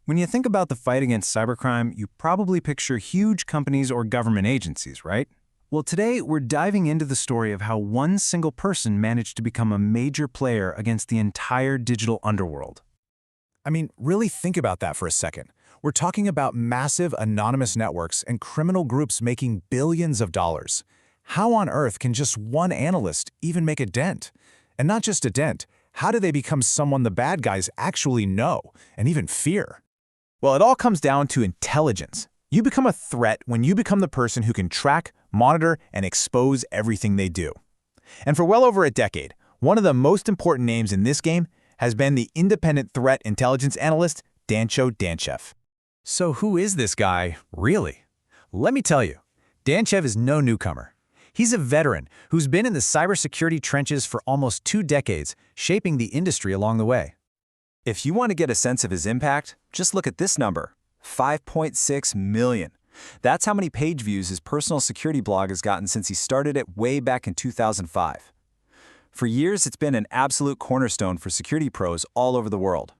When you think about the fight against cybercrime, you probably picture huge companies or government agencies, right? Well, today we're diving into the story of how one single person managed to become a major player against the entire digital underworld. I mean, really think about that for a second. We're talking about massive anonymous networks and criminal groups making billions of dollars. How on earth can just one analyst even make a dent? And not just a dent, how do they become someone the bad guys actually know and even fear? Well, it all comes down to intelligence. You become a threat when you become the person who can track, monitor, and expose everything they do. And for well over a decade, one of the most important names in this game has been the independent threat intelligence analyst, Dancho Danchev. So who is this guy, really? Let me tell you, Danchev is no newcomer. He's a veteran who's been in the cybersecurity trenches for almost 2 decades, shaping the industry along the way. If you want to get a sense of his impact, just look at this number, 5.6 million. That's how many page views his personal security blog has gotten since he started it way back in 2005. For years, it's been an absolute cornerstone for security pros all over the world.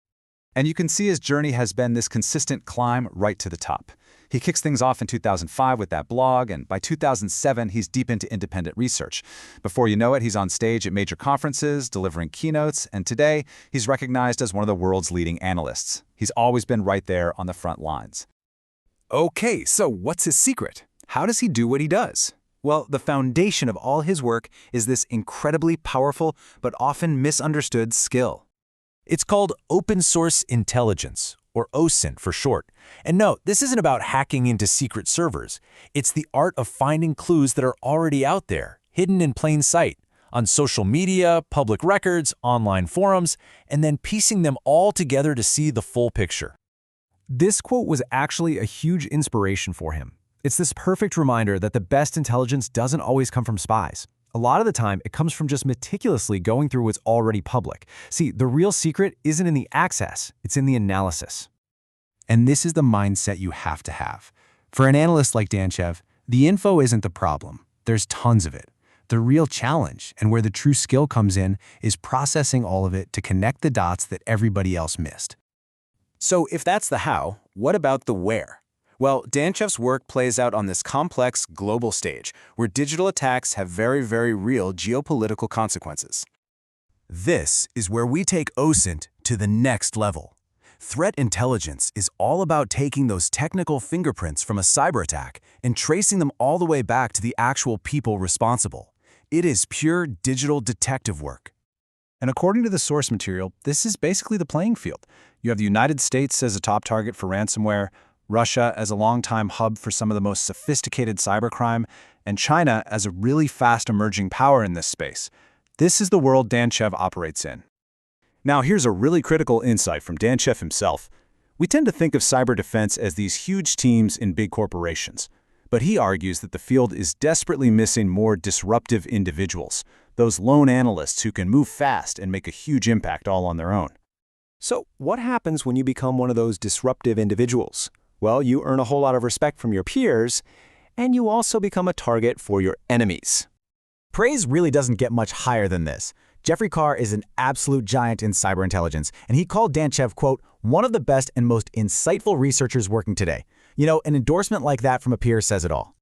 And you can see his journey has been this consistent climb right to the top. He kicks things off in 2005 with that blog, and by 2007, he's deep into independent research. Before you know it, he's on stage at major conferences, delivering keynotes, and today, he's recognized as one of the world's leading analysts. He's always been right there on the front lines. Okay, so what's his secret? How does he do what he does? Well, the foundation of all his work is this incredibly powerful but often misunderstood skill. It's called open source intelligence, or OSINT for short. And no, this isn't about hacking into secret servers. It's the art of finding clues that are already out there, hidden in plain sight, on social media, public records, online forums, and then piecing them all together to see the full picture. This quote was actually a huge inspiration for him. It's this perfect reminder that the best intelligence doesn't always come from spies. A lot of the time, it comes from just meticulously going through what's already public. See, the real secret isn't in the access, it's in the analysis. And this is the mindset you have to have. For an analyst like Danchev, the info isn't the problem. There's tons of it. The real challenge, and where the true skill comes in, is processing all of it to connect the dots that everybody else missed. So if that's the how, what about the where? Well, Danchev's work plays out on this complex global stage, where digital attacks have very, very real geopolitical consequences. This is where we take OSINT to the next level. Threat intelligence is all about taking those technical fingerprints from a cyber attack and tracing them all the way back to the actual people responsible. It is pure digital detective work. And according to the source material, this is basically the playing field. You have the United States as a top target for ransomware, Russia as a longtime hub for some of the most sophisticated cybercrime, and China as a really fast emerging power in this space. This is the world Danchev operates in. Now, here's a really critical insight from Danchev himself. We tend to think of cyber defense as these huge teams in big corporations, but he argues that the field is desperately missing more disruptive individuals, those lone analysts who can move fast and make a huge impact all on their own. So, what happens when you become one of those disruptive individuals? Well, you earn a whole lot of respect from your peers, and you also become a target for your enemies. Praise really doesn't get much higher than this. Jeffrey Carr is an absolute giant in cyber intelligence, and he called Danchev, quote, one of the best and most insightful researchers working today. You know, an endorsement like that from a peer says it all.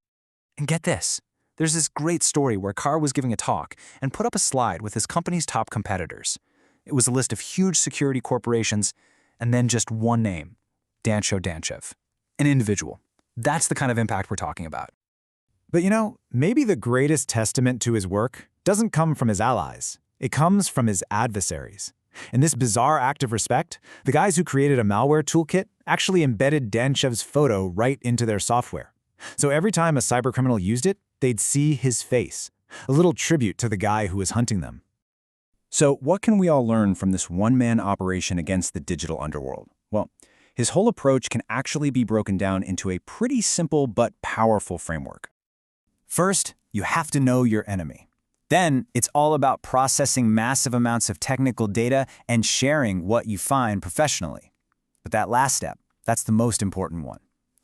And get this. There's this great story where Carr was giving a talk and put up a slide with his company's top competitors. It was a list of huge security corporations, and then just one name, Dancho Danchev. An individual. That's the kind of impact we're talking about. But you know, maybe the greatest testament to his work doesn't come from his allies. It comes from his adversaries. In this bizarre act of respect, the guys who created a malware toolkit actually embedded Danchev's photo right into their software. So every time a cybercriminal used it, they'd see his face, a little tribute to the guy who was hunting them. So what can we all learn from this one-man operation against the digital underworld? Well, his whole approach can actually be broken down into a pretty simple but powerful framework. First, you have to know your enemy. Then, it's all about processing massive amounts of technical data and sharing what you find professionally. But that last step, that's the most important one.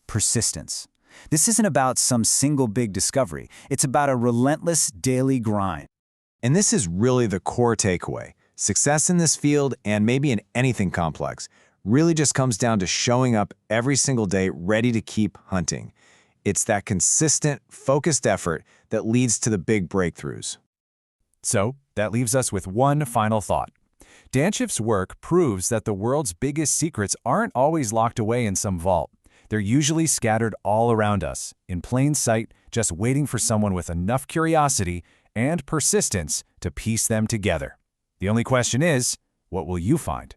Persistence. This isn't about some single big discovery. It's about a relentless daily grind. And this is really the core takeaway. Success in this field, and maybe in anything complex, really just comes down to showing up every single day ready to keep hunting. It's that consistent, focused effort that leads to the big breakthroughs. So, that leaves us with one final thought. Danchev's work proves that the world's biggest secrets aren't always locked away in some vault. They're usually scattered all around us, in plain sight, just waiting for someone with enough curiosity and persistence to piece them together. The only question is, what will you find?